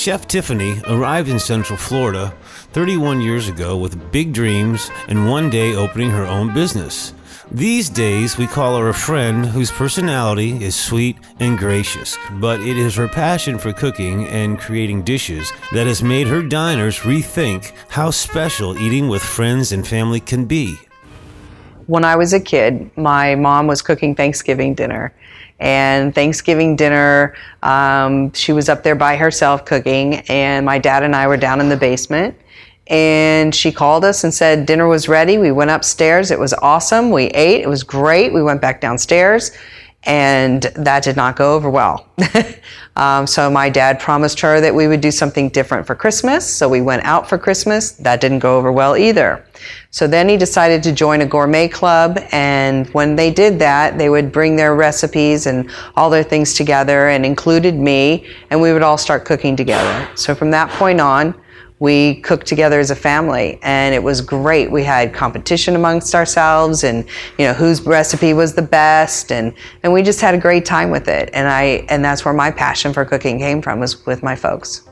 Chef Tiffany arrived in Central Florida 31 years ago with big dreams and one day opening her own business. These days, we call her a friend whose personality is sweet and gracious, but it is her passion for cooking and creating dishes that has made her diners rethink how special eating with friends and family can be. When I was a kid, my mom was cooking Thanksgiving dinner. And Thanksgiving dinner, she was up there by herself cooking, and my dad and I were down in the basement. And she called us and said dinner was ready. We went upstairs. It was awesome. We ate. It was great. We went back downstairs, and that did not go over well. So my dad promised her that we would do something different for Christmas. So we went out for Christmas. That didn't go over well either. So then he decided to join a gourmet club, and when they did that, they would bring their recipes and all their things together and included me, and we would all start cooking together. So from that point on, we cooked together as a family, and it was great. We had competition amongst ourselves, and whose recipe was the best, and we just had a great time with it. And that's where my passion for cooking came from, was with my folks.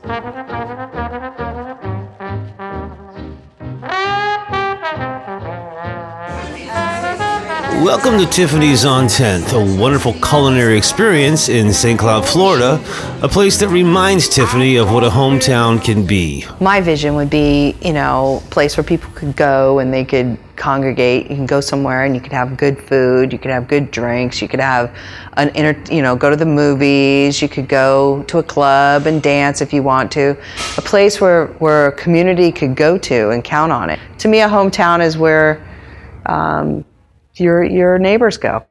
Welcome to Tiffany's on 10th, a wonderful culinary experience in St. Cloud, Florida, a place that reminds Tiffany of what a hometown can be. My vision would be, a place where people could go and they could congregate. You can go somewhere and you could have good food, you could have good drinks, you could have go to the movies, you could go to a club and dance if you want to. A place where a community could go to and count on it. To me, a hometown is where your neighbors go.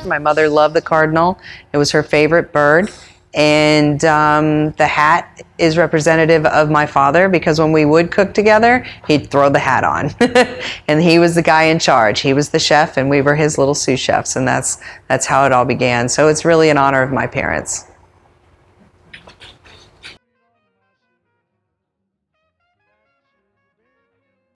My mother loved the cardinal. It was her favorite bird. And the hat is representative of my father, because when we would cook together, he'd throw the hat on. And he was the guy in charge. He was the chef, and we were his little sous chefs, and that's how it all began. So it's really in honor of my parents.